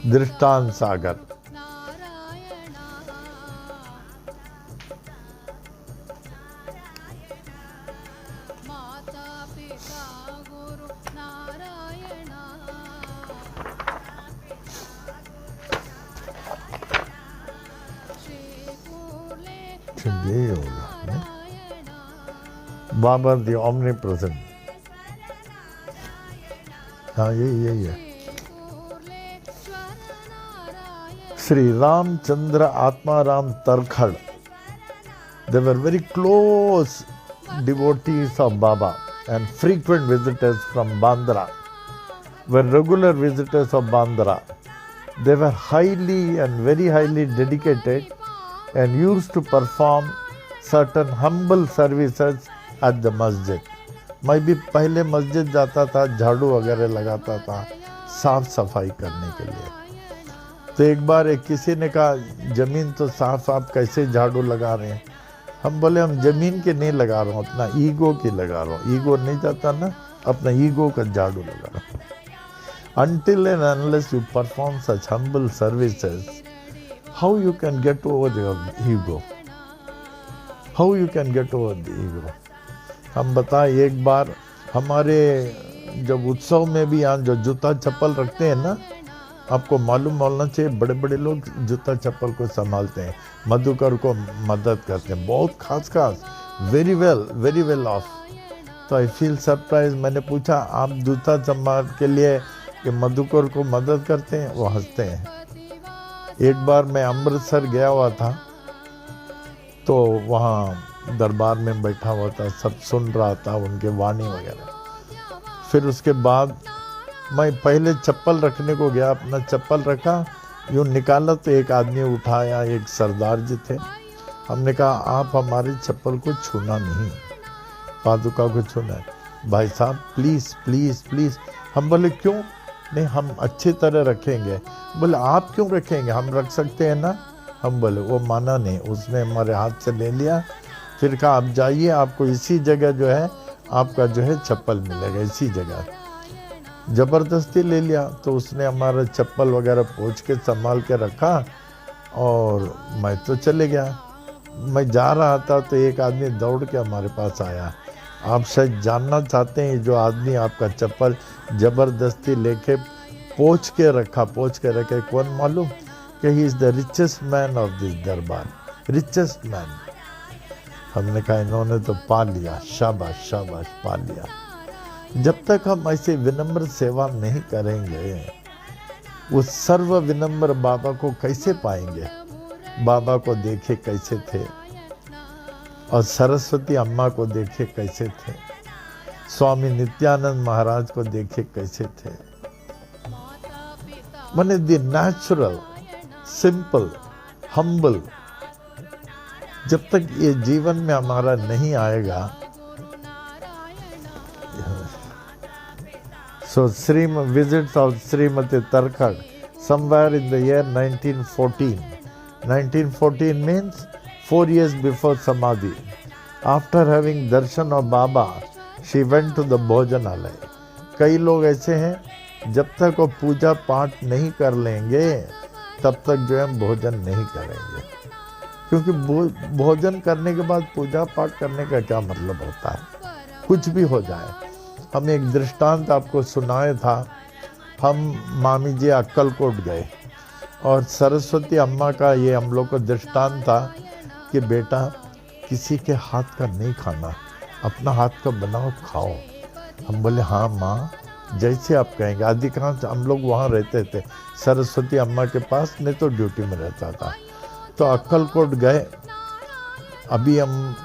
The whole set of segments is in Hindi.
दृष्टांत सागर। यही होगा बाबा दी ओमनी प्रेजेंट। हाँ यही है। Shri Ramchandra Atmaram तरखड़, they were very close devotees of Baba and frequent visitors from Bandra, were regular visitors of Bandra. They were highly and very highly dedicated and used to perform certain humble services at the masjid. मैं भी पहले मस्जिद जाता था, झाड़ू वगैरह लगाता था साफ सफाई करने के लिए। तो एक बार किसी ने कहा, जमीन तो साफ आप कैसे झाड़ू लगा रहे हैं? हम बोले हम जमीन के नहीं लगा रहा हूँ, अपना ईगो की लगा रहा हूँ। ईगो नहीं जाता ना, अपना ईगो का झाड़ू लगा रहा हूँ। Until and unless you perform such humble services, how you can get over your ego? How you can get over the ego? हम बताएं, एक बार हमारे जब उत्सव में भी यहाँ जो जूता चप्पल रखते हैं ना, आपको मालूम होना चाहिए, बड़े बड़े लोग जूता चप्पल को संभालते हैं, मधुकर को मदद करते हैं, बहुत खास वेरी वेल ऑफ। तो आई फील सरप्राइज। मैंने पूछा, आप जूता संभाल के लिए कि मधुकर को मदद करते हैं? वो हंसते हैं। एक बार मैं अमृतसर गया हुआ था, तो वहाँ दरबार में बैठा हुआ था, सब सुन रहा था उनके वाणी वगैरह। फिर उसके बाद मैं पहले चप्पल रखने को गया, अपना चप्पल रखा, यूँ निकाला तो एक आदमी उठाया, एक सरदार जी थे। हमने कहा, आप हमारे चप्पल को छूना नहीं, पादुका को छूना है। भाई साहब प्लीज़ प्लीज़ प्लीज़। हम बोले क्यों? नहीं, हम अच्छी तरह रखेंगे। बोले आप क्यों रखेंगे, हम रख सकते हैं ना। हम बोले, वो माना नहीं, उसने हमारे हाथ से ले लिया। फिर कहा, आप जाइए, आपको इसी जगह जो है आपका जो है चप्पल मिलेगा, इसी जगह। ज़बरदस्ती ले लिया। तो उसने हमारा चप्पल वगैरह पोंछ के संभाल के रखा और मैं तो चले गया। मैं जा रहा था तो एक आदमी दौड़ के हमारे पास आया। आप शायद जानना चाहते हैं, जो आदमी आपका चप्पल ज़बरदस्ती लेके पोंछ के रखे, कौन मालूम? कि he is the richest man of this दरबार, रिचेस्ट मैन। हमने कहा, इन्होंने तो पा लिया, शाबाश शाबाश, पा लिया। जब तक हम ऐसे विनम्र सेवा नहीं करेंगे, वो सर्व विनम्र बाबा को कैसे पाएंगे? बाबा को देखे कैसे थे, और सरस्वती अम्मा को देखे कैसे थे, स्वामी नित्यानंद महाराज को देखे कैसे थे। माने द नेचुरल, सिंपल, हम्बल। जब तक ये जीवन में हमारा नहीं आएगा। So visits of Srimati Tarkhad somewhere in the year 1914. 1914 means 4 years before Samadhi. After having darshan of Baba, she went to the Bhojanalaya. कई लोग ऐसे हैं, जब तक वो पूजा पाठ नहीं कर लेंगे तब तक जो है भोजन नहीं करेंगे। क्योंकि भोजन करने के बाद पूजा पाठ करने का क्या मतलब होता है? कुछ भी हो जाए। हम एक दृष्टांत आपको सुनाए था। हम मामी जी अक्कलकोट गए और सरस्वती अम्मा का ये हम लोग को दृष्टांत था कि बेटा किसी के हाथ का नहीं खाना, अपना हाथ का बनाओ खाओ। हम बोले हाँ माँ, जैसे आप कहेंगे। अधिकांश हम लोग वहाँ रहते थे सरस्वती अम्मा के पास, नहीं तो ड्यूटी में रहता था। तो अक्कलकोट गए। अभी हम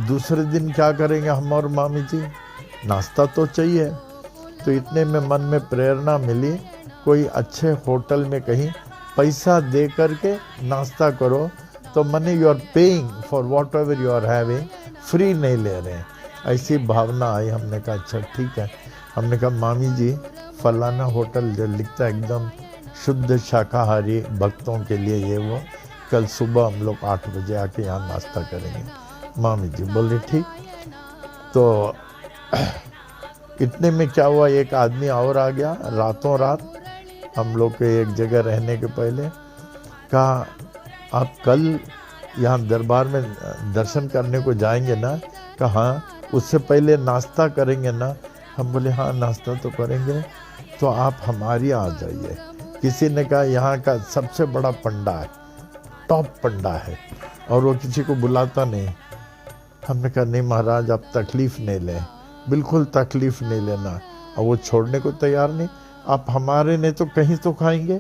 दूसरे दिन क्या करेंगे, हम और मामी जी? नाश्ता तो चाहिए। तो इतने में मन में प्रेरणा मिली, कोई अच्छे होटल में कहीं पैसा दे करके नाश्ता करो। तो money you are paying for whatever you are having, free नहीं ले रहे हैं, ऐसी भावना आई। हमने कहा अच्छा ठीक है। हमने कहा मामी जी, फलाना होटल जो लिखता है एकदम शुद्ध शाकाहारी भक्तों के लिए, ये वो, कल सुबह हम लोग 8 बजे आके यहाँ नाश्ता करेंगे। मामी जी बोले ठीक। तो इतने में क्या हुआ, एक आदमी और आ गया रातों रात। हम लोग के एक जगह रहने के पहले, कहा आप कल यहाँ दरबार में दर्शन करने को जाएंगे ना? कहा हाँ, उससे पहले नाश्ता करेंगे ना? हम बोले हाँ नाश्ता तो करेंगे, तो आप हमारी आ जाइए। किसी ने कहा यहाँ का सबसे बड़ा पंडा है, टॉप पंडा है, और वो किसी को बुलाता नहीं। हमने कहा नहीं महाराज आप तकलीफ़ नहीं लें, बिल्कुल तकलीफ़ नहीं लेना। और वो छोड़ने को तैयार नहीं। आप हमारे नहीं तो कहीं तो खाएंगे?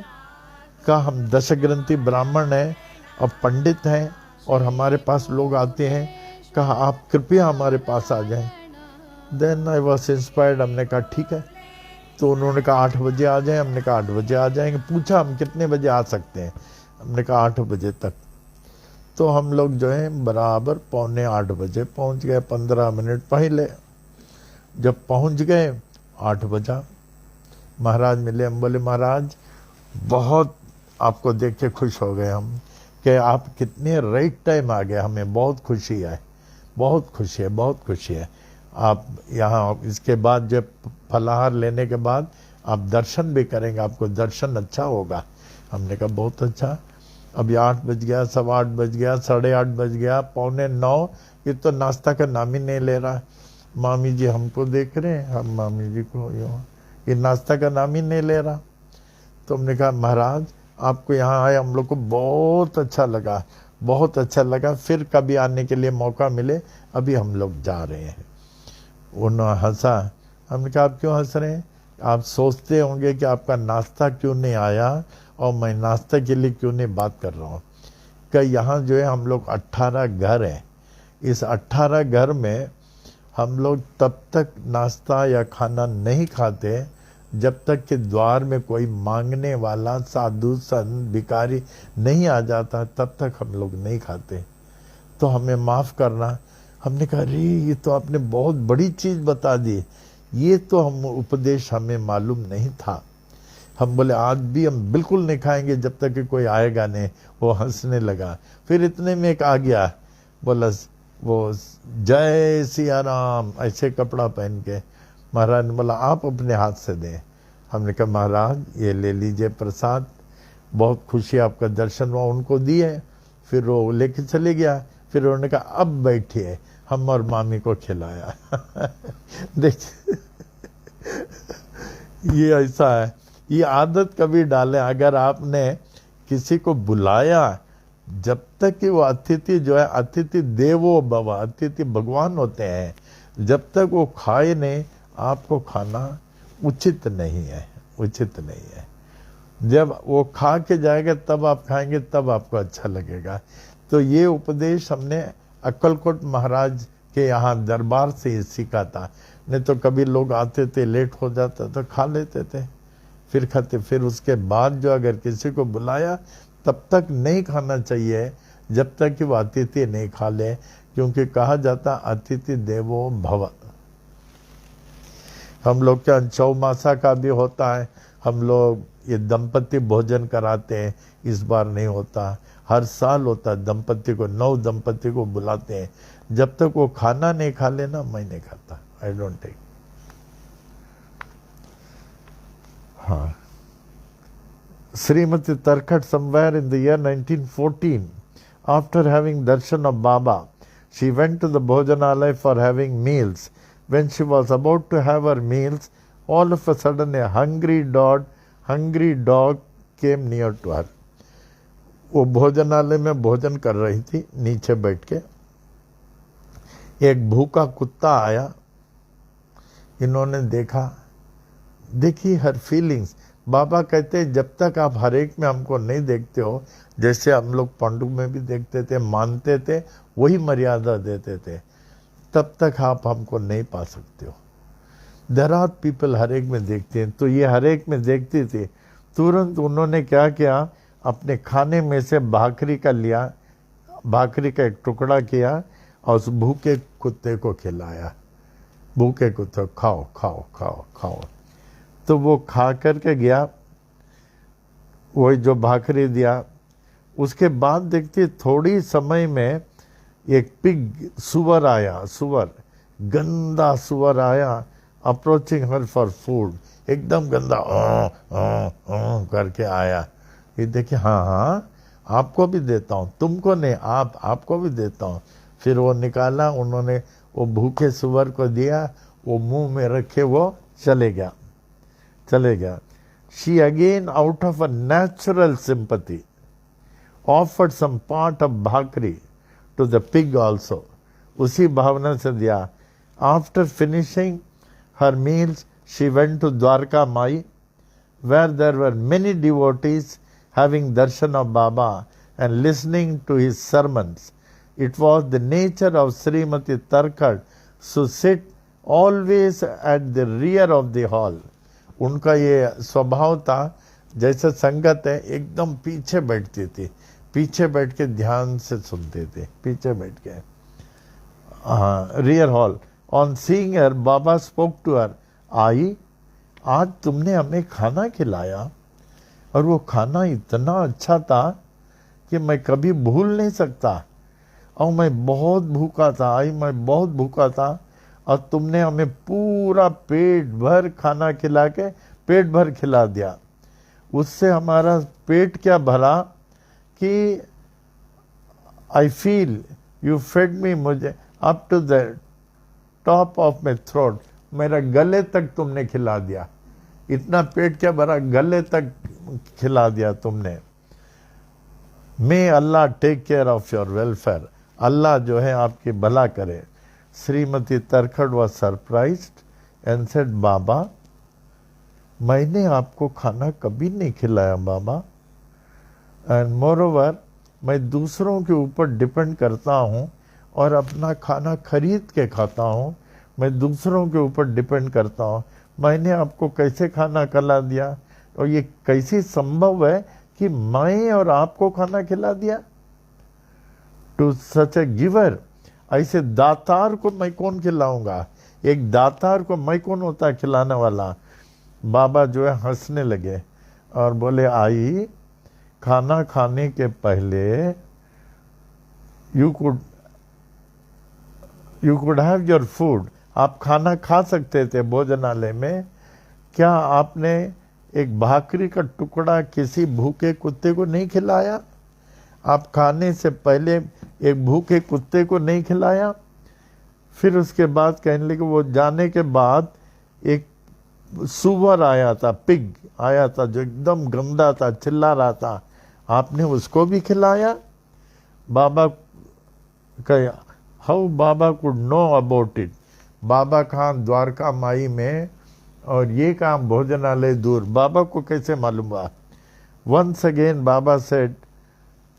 कहा हम दशग्रंथी ब्राह्मण हैं और पंडित हैं और हमारे पास लोग आते हैं। कहा आप कृपया हमारे पास आ जाएं। Then I was inspired. हमने कहा ठीक है। तो उन्होंने कहा 8 बजे आ जाएं। हमने कहा 8 बजे आ जाएंगे। पूछा हम कितने बजे आ सकते हैं? हमने कहा 8 बजे तक। तो हम लोग जो है बराबर 7:45 बजे पहुंच गए, 15 मिनट पहले। जब पहुंच गए 8 बजा, महाराज मिले। हम बोले महाराज बहुत आपको देख के खुश हो गए हम कि आप कितने राइट टाइम आ गए, हमें बहुत खुशी है, बहुत खुशी है, बहुत खुशी है। आप यहाँ इसके बाद जब फलाहार लेने के बाद आप दर्शन भी करेंगे, आपको दर्शन अच्छा होगा। हमने कहा बहुत अच्छा। अभी 8 बज गया, 8:15 बज गया, 8:30 बज गया, 8:45, ये तो नाश्ता का नाम ही नहीं ले रहा। मामी जी हमको देख रहे हैं, हम मामी जी को, ये नाश्ता का नाम ही नहीं ले रहा। तो हमने कहा महाराज आपको यहाँ आए हम लोग को बहुत अच्छा लगा, बहुत अच्छा लगा, फिर कभी आने के लिए मौका मिले, अभी हम लोग जा रहे हैं। उन्होंने हंसा। हमने कहा आप क्यों हंस रहे हैं? आप सोचते होंगे कि आपका नाश्ता क्यों नहीं आया और मैं नाश्ता के लिए क्यों नहीं बात कर रहा हूँ। कि यहाँ जो है हम लोग 18 घर हैं। इस 18 घर में हम लोग तब तक नाश्ता या खाना नहीं खाते जब तक कि द्वार में कोई मांगने वाला साधु संत भिखारी नहीं आ जाता, तब तक हम लोग नहीं खाते। तो हमें माफ़ करना। हमने कहा अरे ये तो आपने बहुत बड़ी चीज़ बता दी, ये तो हम उपदेश हमें मालूम नहीं था। हम बोले आज भी हम बिल्कुल नहीं खाएंगे जब तक कि कोई आएगा नहीं। वो हंसने लगा। फिर इतने में एक आ गया, बोला वो जय सिया राम, ऐसे कपड़ा पहन के। महाराज ने बोला आप अपने हाथ से दें। हमने कहा महाराज ये ले लीजिए प्रसाद, बहुत खुशी आपका दर्शन हुआ। उनको दिए, फिर वो लेके चले गया। फिर उन्होंने कहा अब बैठिए, हम और मामी को खिलाया। देखिए ये ऐसा है, ये आदत कभी डालें। अगर आपने किसी को बुलाया, जब तक कि वो अतिथि जो है, अतिथि देवो भव, अतिथि भगवान होते हैं, जब तक वो खाए नहीं आपको खाना उचित नहीं है, उचित नहीं है। जब वो खा के जाएगा तब आप खाएंगे, तब आपको अच्छा लगेगा। तो ये उपदेश हमने अक्कलकोट महाराज के यहाँ दरबार से ही सीखा था। नहीं तो कभी लोग आते थे, लेट हो जाता तो खा लेते थे, फिर खाते। फिर उसके बाद जो अगर किसी को बुलाया तब तक नहीं खाना चाहिए जब तक कि वो अतिथि नहीं खा ले, क्योंकि कहा जाता अतिथि देवो भव। हम लोग क्या चौमासा का भी होता है, हम लोग ये दंपति भोजन कराते हैं, इस बार नहीं होता, हर साल होता है। दंपति को 9 दंपति को बुलाते हैं, जब तक वो खाना नहीं खा लेना मैं नहीं खाता, आई डोंट टेक। हाँ, Srimati Tarkhat, somewhere in the year 1914, after having darshan of Baba, she went to the Bhojanalaya for having meals. When she was about to have her meals, all of a sudden a hungry dog came near to her. वो भोजनालय में भोजन कर रही थी, नीचे बैठ के एक भूखा कुत्ता आया। इन्होंने देखा, देखी हर फीलिंग्स। बाबा कहते हैं जब तक आप हर एक में हमको नहीं देखते हो, जैसे हम लोग पांडु में भी देखते थे, मानते थे, वही मर्यादा देते थे, तब तक आप हमको नहीं पा सकते हो। देयर आर पीपल हर एक में देखते हैं। तो ये हर एक में देखती थी। तुरंत उन्होंने क्या किया, अपने खाने में से भाकरी का लिया, भाकरी का एक टुकड़ा किया और उस भूखे कुत्ते को खिलाया। भूखे कुत्ते खाओ खाओ खाओ खाओ। तो वो खा करके गया, वही जो भाकरी दिया। उसके बाद देखती थोड़ी समय में एक पिग, सुअर आया, सुअर, गंदा सुअर आया अप्रोचिंग हर फॉर फूड, एकदम गंदा करके आया। ये देखिए, हाँ हाँ आपको भी देता हूँ, तुमको नहीं, आपको भी देता हूँ। फिर वो निकाला, उन्होंने वो भूखे सुअर को दिया, वो मुंह में रखे वो चले गया। She again out of a natural sympathy offered some part of bhakri to the pig also, उसी भावना से दिया। After finishing her meals she went to Dwarka Mai, where there were many devotees having darshan of Baba and listening to his sermons. It was the nature of Srimati Tarkhad to sit always at the rear of the hall. उनका ये स्वभाव था, जैसे संगत है एकदम पीछे बैठती थी, पीछे बैठ के ध्यान से सुनते थे, पीछे बैठ के, rear hall. On seeing her Baba spoke to her, आई आज तुमने हमें खाना खिलाया, और वो खाना इतना अच्छा था कि मैं कभी भूल नहीं सकता, और मैं बहुत भूखा था, मैं बहुत भूखा था, और तुमने हमें पूरा पेट भर खाना खिला के पेट भर खिला दिया। उससे हमारा पेट क्या भरा कि I feel you fed me, मुझे up to the top of my throat, मेरा गले तक तुमने खिला दिया। इतना पेट क्या भरा, गले तक खिला दिया तुमने। May Allah take care of your welfare, Allah जो है आपकी भला करे। Shrimati Tarkhad was surprised and said, Baba मैंने आपको खाना कभी नहीं खिलाया बाबा, एंड मोरओवर मैं दूसरों के ऊपर डिपेंड करता हूँ और अपना खाना खरीद के खाता हूँ, मैं दूसरों के ऊपर डिपेंड करता हूँ, मैंने आपको कैसे खाना खिला दिया, और ये कैसे संभव है कि मैं और आपको खाना खिला दिया। टू सच ए गिवर, ऐसे दातार को मैं कौन खिलाऊंगा, एक दातार को मैं कौन होता है खिलाने वाला। बाबा जो है हंसने लगे और बोले, आई खाना खाने के पहले you could have your food, आप खाना खा सकते थे भोजनालय में। क्या आपने एक भाकरी का टुकड़ा किसी भूखे कुत्ते को नहीं खिलाया? आप खाने से पहले एक भूखे कुत्ते को नहीं खिलाया? फिर उसके बाद कहने लगे, वो जाने के बाद एक सुअर आया था, पिग आया था, जो एकदम गंदा था, चिल्ला रहा था, आपने उसको भी खिलाया? बाबा कहा, how Baba could know about it, Baba खान द्वारका माई में और ये काम भोजनालय दूर, बाबा को कैसे मालूम हुआ? Once again Baba said,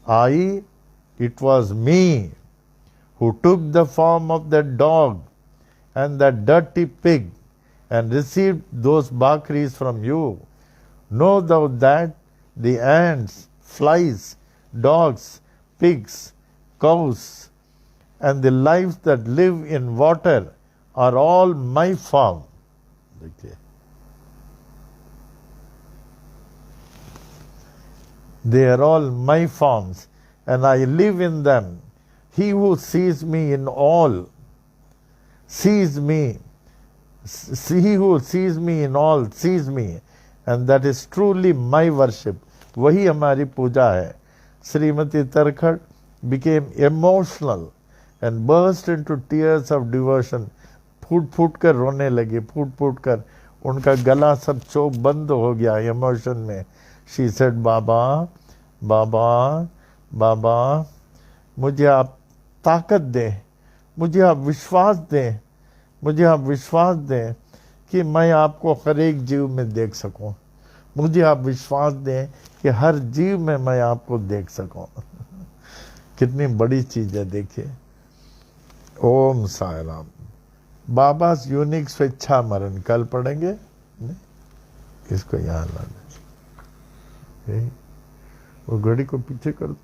I it was me who took the form of that dog and that dirty pig and received those bakris from you. Know thou that the ants, flies, dogs, pigs, cows, and the lives that live in water are all my form. They are all my forms, and I live in them. He who sees me in all sees me. He who sees me in all sees me, and that is truly my worship. वही हमारी पूजा है। Shrimati तरखड़ became emotional and burst into tears of devotion. फूट फूट कर रोने लगी, फूट फूट कर उनका गला सब चौक बंद हो गया इमोशन में। She said, बाबा बाबा बाबा, मुझे आप ताकत दें, मुझे आप विश्वास दें, मुझे आप विश्वास दें कि मैं आपको हर एक जीव में देख सकूं, मुझे आप विश्वास दें कि हर जीव में मैं आपको देख सकूं। कितनी बड़ी चीज़ है देखिए। ओम साई राम। बाबा यूनिक स्वेच्छा मरण कल पढ़ेंगे, इसको यहाँ ला दे, वो घड़ी को पीछे कर दो।